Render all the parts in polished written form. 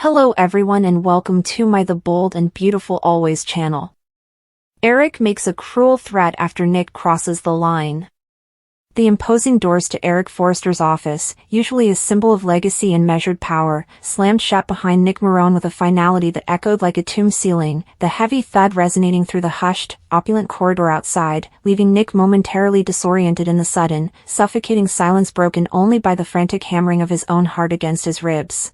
Hello everyone and welcome to my The Bold and Beautiful Always channel. Eric makes a cruel threat after Nick crosses the line. The imposing doors to Eric Forrester's office, usually a symbol of legacy and measured power, slammed shut behind Nick Marone with a finality that echoed like a tomb ceiling, the heavy thud resonating through the hushed, opulent corridor outside, leaving Nick momentarily disoriented in the sudden, suffocating silence broken only by the frantic hammering of his own heart against his ribs.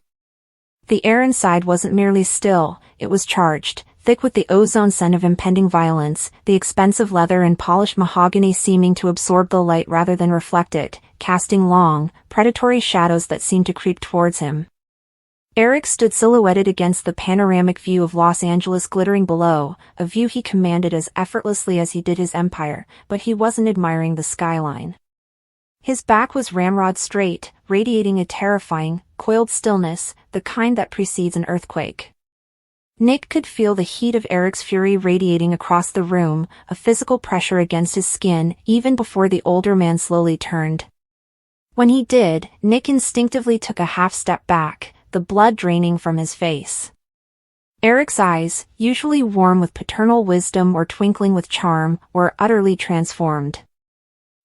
The air inside wasn't merely still, it was charged, thick with the ozone scent of impending violence, the expensive leather and polished mahogany seeming to absorb the light rather than reflect it, casting long, predatory shadows that seemed to creep towards him. Eric stood silhouetted against the panoramic view of Los Angeles glittering below, a view he commanded as effortlessly as he did his empire, but he wasn't admiring the skyline. His back was ramrod straight, radiating a terrifying, coiled stillness, the kind that precedes an earthquake. Nick could feel the heat of Eric's fury radiating across the room, a physical pressure against his skin, even before the older man slowly turned. When he did, Nick instinctively took a half step back, the blood draining from his face. Eric's eyes, usually warm with paternal wisdom or twinkling with charm, were utterly transformed.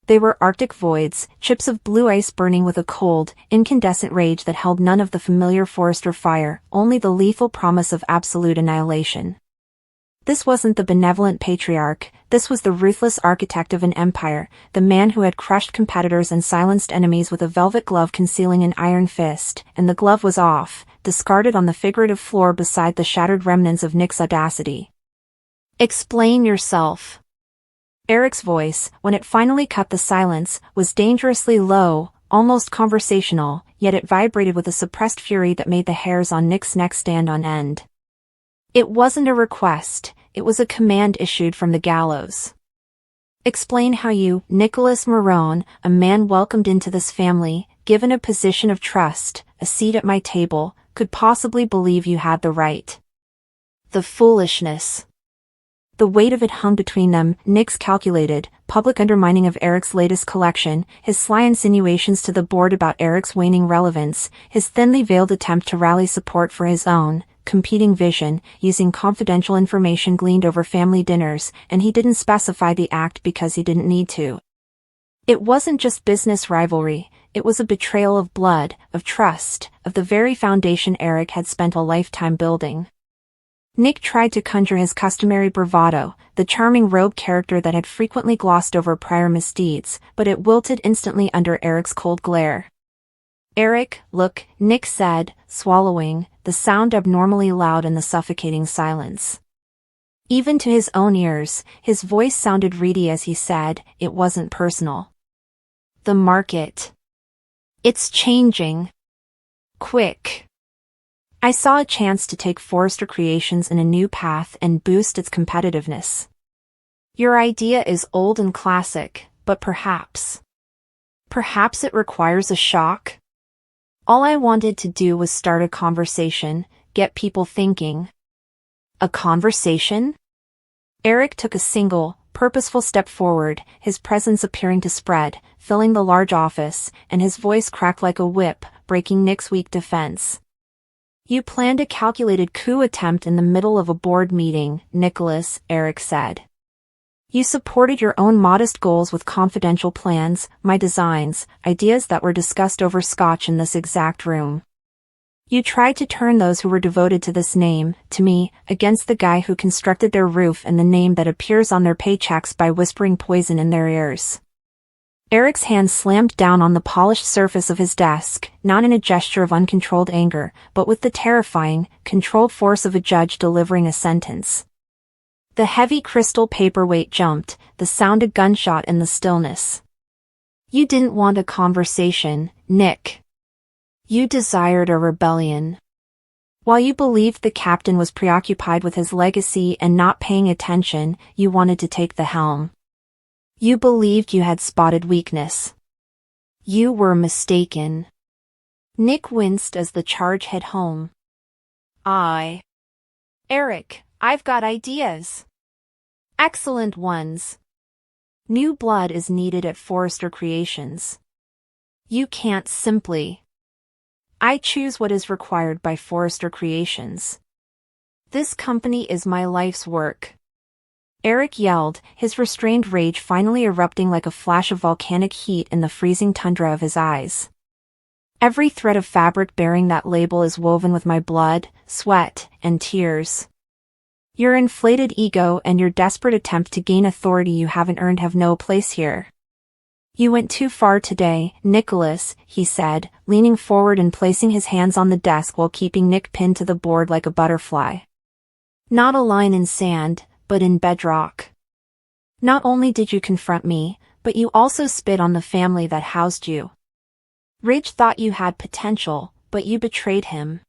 They were arctic voids, chips of blue ice burning with a cold, incandescent rage that held none of the familiar Forrester fire, only the lethal promise of absolute annihilation. This wasn't the benevolent patriarch, this was the ruthless architect of an empire, the man who had crushed competitors and silenced enemies with a velvet glove concealing an iron fist, and the glove was off, discarded on the figurative floor beside the shattered remnants of Nick's audacity. "Explain yourself." Eric's voice, when it finally cut the silence, was dangerously low, almost conversational, yet it vibrated with a suppressed fury that made the hairs on Nick's neck stand on end. It wasn't a request, it was a command issued from the gallows. "Explain how you, Nicholas Marone, a man welcomed into this family, given a position of trust, a seat at my table, could possibly believe you had the right." The foolishness. The weight of it hung between them, Nick's calculated, public undermining of Eric's latest collection, his sly insinuations to the board about Eric's waning relevance, his thinly veiled attempt to rally support for his own, competing vision, using confidential information gleaned over family dinners, and he didn't specify the act because he didn't need to. It wasn't just business rivalry, it was a betrayal of blood, of trust, of the very foundation Eric had spent a lifetime building. Nick tried to conjure his customary bravado, the charming rogue character that had frequently glossed over prior misdeeds, but it wilted instantly under Eric's cold glare. "Eric, look," Nick said, swallowing, the sound abnormally loud in the suffocating silence. Even to his own ears, his voice sounded reedy as he said, "It wasn't personal. The market. It's changing. Quick. I saw a chance to take Forrester Creations in a new path and boost its competitiveness. Your idea is old and classic, but perhaps it requires a shock. All I wanted to do was start a conversation, get people thinking." "A conversation?" Eric took a single, purposeful step forward, his presence appearing to spread, filling the large office, and his voice cracked like a whip, breaking Nick's weak defense. "You planned a calculated coup attempt in the middle of a board meeting, Nicholas," Eric said. "You supported your own modest goals with confidential plans, my designs, ideas that were discussed over scotch in this exact room. You tried to turn those who were devoted to this name, to me, against the guy who constructed their roof and the name that appears on their paychecks by whispering poison in their ears." Eric's hand slammed down on the polished surface of his desk, not in a gesture of uncontrolled anger, but with the terrifying, controlled force of a judge delivering a sentence. The heavy crystal paperweight jumped, the sound a gunshot in the stillness. "You didn't want a conversation, Nick. You desired a rebellion. While you believed the captain was preoccupied with his legacy and not paying attention, you wanted to take the helm. You believed you had spotted weakness. You were mistaken." Nick winced as the charge hit home. "Eric, I've got ideas. Excellent ones. New blood is needed at Forrester Creations. You can't simply I choose what is required by Forrester Creations. This company is my life's work. Eric yelled, his restrained rage finally erupting like a flash of volcanic heat in the freezing tundra of his eyes. Every thread of fabric bearing that label is woven with my blood, sweat, and tears. Your inflated ego and your desperate attempt to gain authority you haven't earned have no place here. You went too far today, Nicholas, he said, leaning forward and placing his hands on the desk while keeping Nick pinned to the board like a butterfly. Not a line in sand, but in bedrock. Not only did you confront me, but you also spit on the family that housed you. Ridge thought you had potential, but you betrayed him.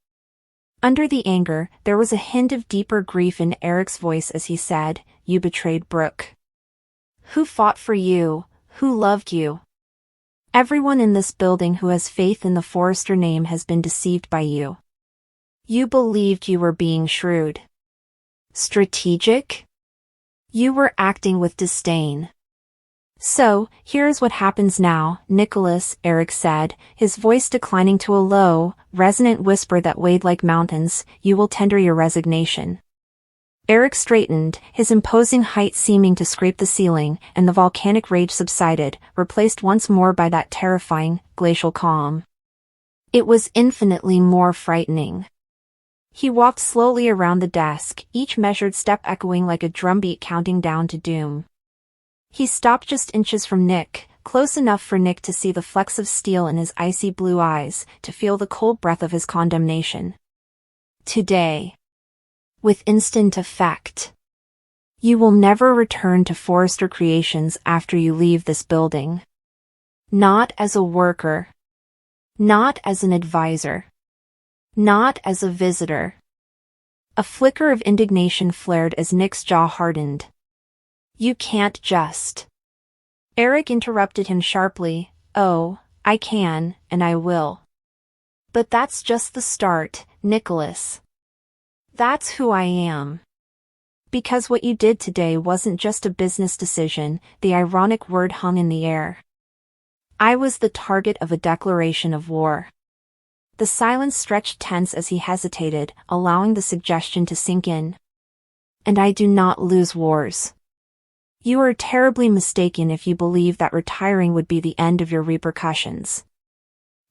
Under the anger, there was a hint of deeper grief in Eric's voice as he said, "You betrayed Brooke. Who fought for you, who loved you? Everyone in this building who has faith in the Forrester name has been deceived by you. You believed you were being shrewd. Strategic? You were acting with disdain. So, here's what happens now, Nicholas," Eric said, his voice declining to a low, resonant whisper that weighed like mountains. "You will tender your resignation." Eric straightened, his imposing height seeming to scrape the ceiling, and the volcanic rage subsided, replaced once more by that terrifying, glacial calm. It was infinitely more frightening. He walked slowly around the desk, each measured step echoing like a drumbeat counting down to doom. He stopped just inches from Nick, close enough for Nick to see the flecks of steel in his icy blue eyes, to feel the cold breath of his condemnation. "Today. With instant effect. You will never return to Forrester Creations after you leave this building. Not as a worker. Not as an advisor. Not as a visitor." A flicker of indignation flared as Nick's jaw hardened. "You can't just." Eric interrupted him sharply. "Oh, I can, and I will. But that's just the start, Nicholas. That's who I am. Because what you did today wasn't just a business decision," the ironic word hung in the air. "I was the target of a declaration of war." The silence stretched tense as he hesitated, allowing the suggestion to sink in. "And I do not lose wars. You are terribly mistaken if you believe that retiring would be the end of your repercussions.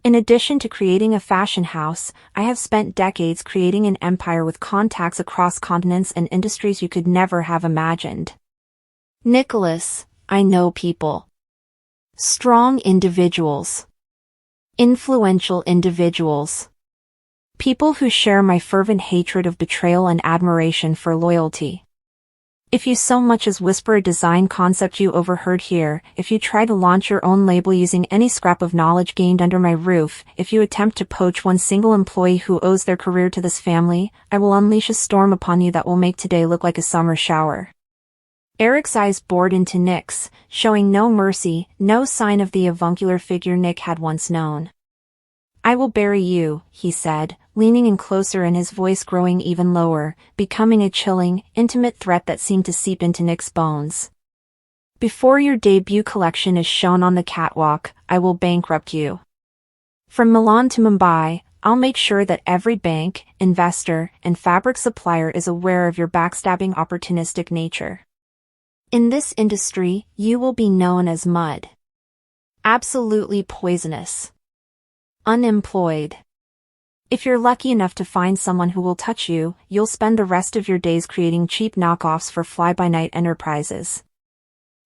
In addition to creating a fashion house, I have spent decades creating an empire with contacts across continents and industries you could never have imagined. Nicholas, I know people. Strong individuals. Influential individuals. People who share my fervent hatred of betrayal and admiration for loyalty. If you so much as whisper a design concept you overheard here, if you try to launch your own label using any scrap of knowledge gained under my roof, if you attempt to poach one single employee who owes their career to this family, I will unleash a storm upon you that will make today look like a summer shower." Eric's eyes bored into Nick's, showing no mercy, no sign of the avuncular figure Nick had once known. "I will bury you," he said, leaning in closer and his voice growing even lower, becoming a chilling, intimate threat that seemed to seep into Nick's bones. "Before your debut collection is shown on the catwalk, I will bankrupt you. From Milan to Mumbai, I'll make sure that every bank, investor, and fabric supplier is aware of your backstabbing opportunistic nature. In this industry, you will be known as mud. Absolutely poisonous. Unemployed. If you're lucky enough to find someone who will touch you, you'll spend the rest of your days creating cheap knockoffs for fly-by-night enterprises."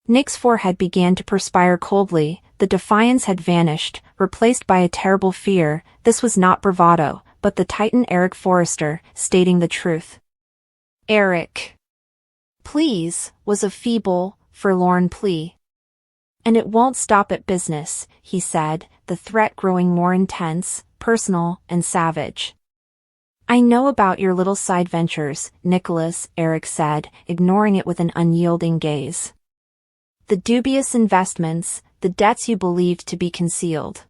Nick's forehead began to perspire coldly, the defiance had vanished, replaced by a terrible fear. This was not bravado, but the Titan Eric Forrester, stating the truth. "Eric. Please," was a feeble, forlorn plea. "And it won't stop at business," he said, the threat growing more intense, personal, and savage. "I know about your little side ventures, Nicholas," Eric said, ignoring it with an unyielding gaze. "The dubious investments, the debts you believed to be concealed.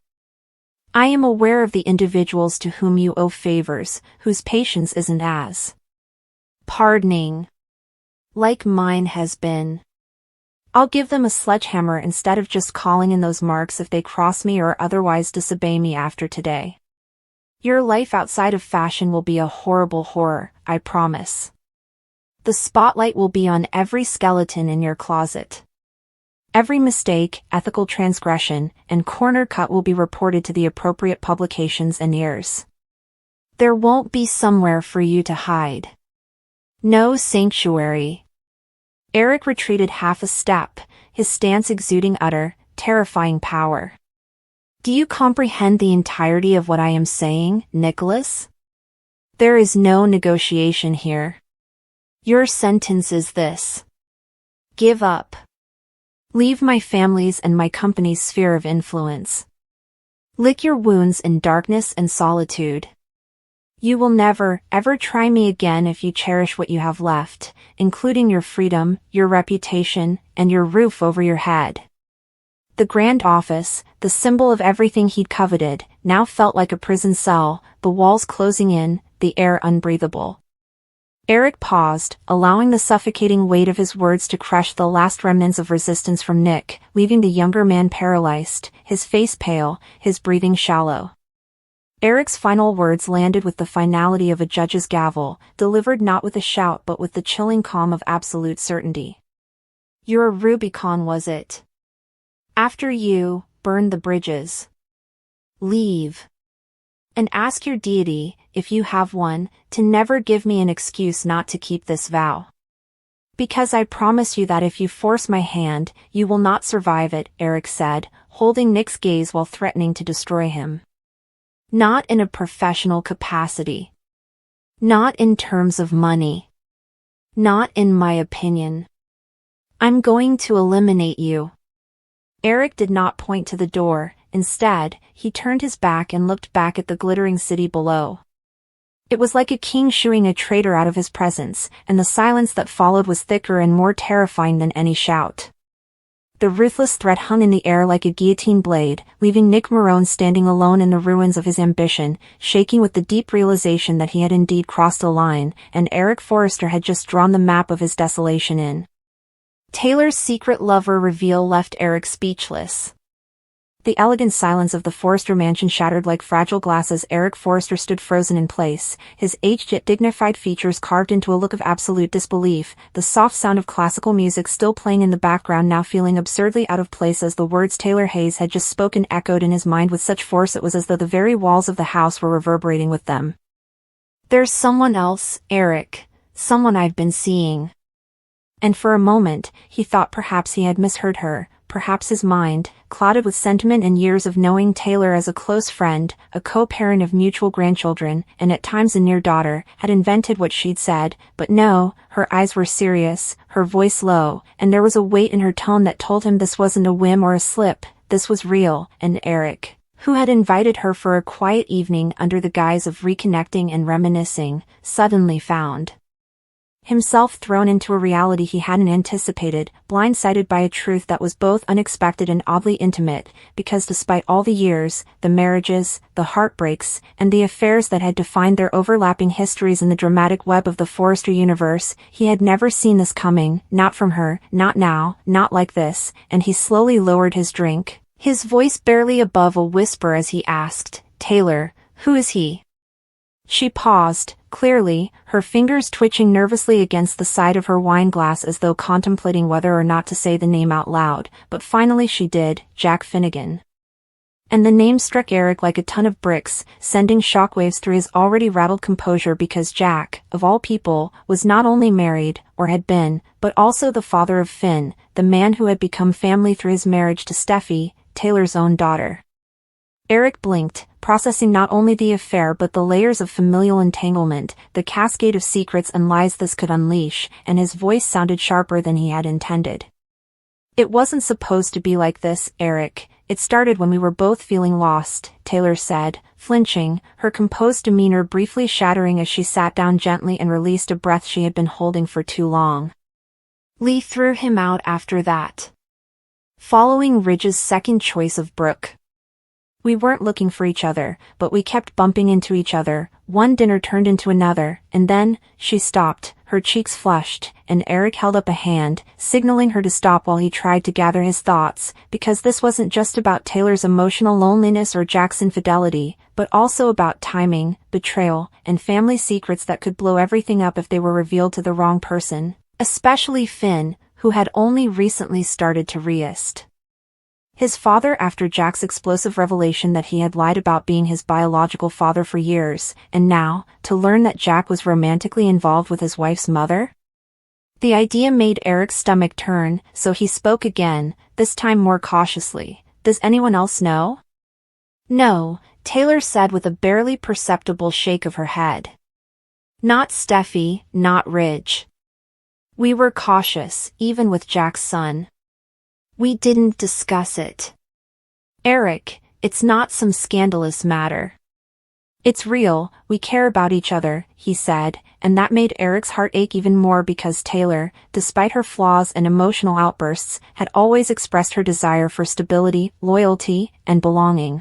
I am aware of the individuals to whom you owe favors, whose patience isn't as pardoning like mine has been. I'll give them a sledgehammer instead of just calling in those marks if they cross me or otherwise disobey me after today. Your life outside of fashion will be a horrible horror, I promise. The spotlight will be on every skeleton in your closet. Every mistake, ethical transgression, and corner cut will be reported to the appropriate publications and ears. There won't be somewhere for you to hide. No sanctuary. Eric retreated half a step, his stance exuding utter, terrifying power. Do you comprehend the entirety of what I am saying, Nicholas? There is no negotiation here. Your sentence is this. Give up. Leave my family's and my company's sphere of influence. Lick your wounds in darkness and solitude. You will never, ever try me again if you cherish what you have left, including your freedom, your reputation, and your roof over your head. The grand office, the symbol of everything he'd coveted, now felt like a prison cell, the walls closing in, the air unbreathable. Eric paused, allowing the suffocating weight of his words to crush the last remnants of resistance from Nick, leaving the younger man paralyzed, his face pale, his breathing shallow. Eric's final words landed with the finality of a judge's gavel, delivered not with a shout but with the chilling calm of absolute certainty. Your Rubicon was it. After you, burn the bridges. Leave. And ask your deity, if you have one, to never give me an excuse not to keep this vow. Because I promise you that if you force my hand, you will not survive it, Eric said, holding Nick's gaze while threatening to destroy him. Not in a professional capacity. Not in terms of money. Not in my opinion. I'm going to eliminate you. Eric did not point to the door, instead, he turned his back and looked back at the glittering city below. It was like a king shooing a traitor out of his presence, and the silence that followed was thicker and more terrifying than any shout. The ruthless threat hung in the air like a guillotine blade, leaving Nick Marone standing alone in the ruins of his ambition, shaking with the deep realization that he had indeed crossed a line, and Eric Forrester had just drawn the map of his desolation in. Taylor's secret lover reveal left Eric speechless. The elegant silence of the Forrester mansion shattered like fragile glass as Eric Forrester stood frozen in place, his aged yet dignified features carved into a look of absolute disbelief, the soft sound of classical music still playing in the background now feeling absurdly out of place as the words Taylor Hayes had just spoken echoed in his mind with such force it was as though the very walls of the house were reverberating with them. There's someone else, Eric, someone I've been seeing. And for a moment, he thought perhaps he had misheard her. Perhaps his mind, clouded with sentiment and years of knowing Taylor as a close friend, a co-parent of mutual grandchildren, and at times a near daughter, had invented what she'd said, but no, her eyes were serious, her voice low, and there was a weight in her tone that told him this wasn't a whim or a slip, this was real, and Eric, who had invited her for a quiet evening under the guise of reconnecting and reminiscing, suddenly found himself thrown into a reality he hadn't anticipated, blindsided by a truth that was both unexpected and oddly intimate, because despite all the years, the marriages, the heartbreaks, and the affairs that had defined their overlapping histories in the dramatic web of the Forrester universe, he had never seen this coming, not from her, not now, not like this, and he slowly lowered his drink, his voice barely above a whisper as he asked, "Taylor, who is he?" She paused, clearly, her fingers twitching nervously against the side of her wine glass as though contemplating whether or not to say the name out loud, but finally she did, Jack Finnegan. And the name struck Eric like a ton of bricks, sending shockwaves through his already rattled composure because Jack, of all people, was not only married, or had been, but also the father of Finn, the man who had become family through his marriage to Steffi, Taylor's own daughter. Eric blinked, processing not only the affair but the layers of familial entanglement, the cascade of secrets and lies this could unleash, and his voice sounded sharper than he had intended. It wasn't supposed to be like this, Eric. It started when we were both feeling lost, Taylor said, flinching, her composed demeanor briefly shattering as she sat down gently and released a breath she had been holding for too long. Lee threw him out after that. Following Ridge's second choice of Brooke. We weren't looking for each other, but we kept bumping into each other, one dinner turned into another, and then, she stopped, her cheeks flushed, and Eric held up a hand, signaling her to stop while he tried to gather his thoughts, because this wasn't just about Taylor's emotional loneliness or Jack's infidelity, but also about timing, betrayal, and family secrets that could blow everything up if they were revealed to the wrong person, especially Finn, who had only recently started to re-ist his father after Jack's explosive revelation that he had lied about being his biological father for years, and now, to learn that Jack was romantically involved with his wife's mother? The idea made Eric's stomach turn, so he spoke again, this time more cautiously. Does anyone else know? No, Taylor said with a barely perceptible shake of her head. Not Steffi, not Ridge. We were cautious, even with Jack's son. We didn't discuss it. Eric, it's not some scandalous matter. It's real, we care about each other, he said, and that made Eric's heart ache even more because Taylor, despite her flaws and emotional outbursts, had always expressed her desire for stability, loyalty, and belonging.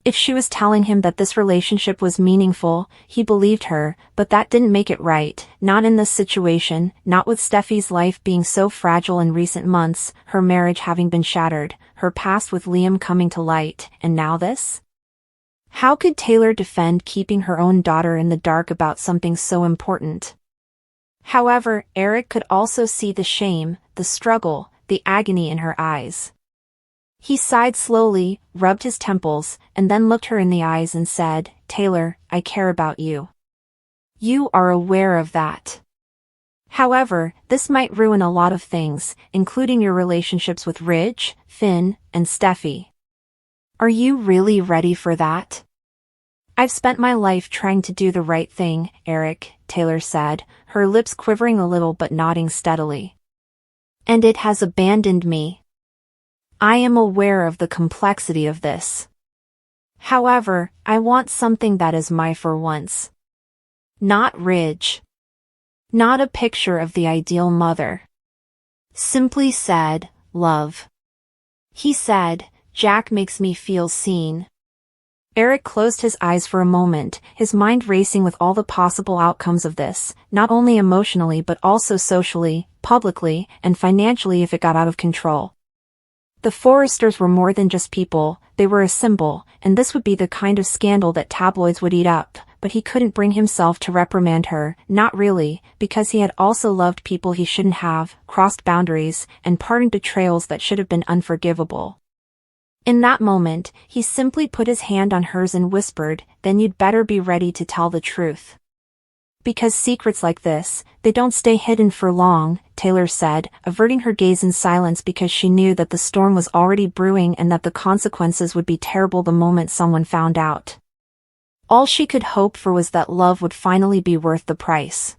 If she was telling him that this relationship was meaningful, he believed her, but that didn't make it right, not in this situation, not with Steffi's life being so fragile in recent months, her marriage having been shattered, her past with Liam coming to light, and now this? How could Taylor defend keeping her own daughter in the dark about something so important? However, Eric could also see the shame, the struggle, the agony in her eyes. He sighed slowly, rubbed his temples, and then looked her in the eyes and said, Taylor, I care about you. You are aware of that. However, this might ruin a lot of things, including your relationships with Ridge, Finn, and Steffi. Are you really ready for that? I've spent my life trying to do the right thing, Eric, Taylor said, her lips quivering a little but nodding steadily. And it has abandoned me. I am aware of the complexity of this. However, I want something that is mine for once. Not Ridge. Not a picture of the ideal mother. Simply said, love. He said, Jack makes me feel seen. Eric closed his eyes for a moment, his mind racing with all the possible outcomes of this, not only emotionally but also socially, publicly, and financially if it got out of control. The Forresters were more than just people, they were a symbol, and this would be the kind of scandal that tabloids would eat up, but he couldn't bring himself to reprimand her, not really, because he had also loved people he shouldn't have, crossed boundaries, and pardoned betrayals that should have been unforgivable. In that moment, he simply put his hand on hers and whispered, then you'd better be ready to tell the truth. Because secrets like this, they don't stay hidden for long, Taylor said, averting her gaze in silence because she knew that the storm was already brewing and that the consequences would be terrible the moment someone found out. All she could hope for was that love would finally be worth the price.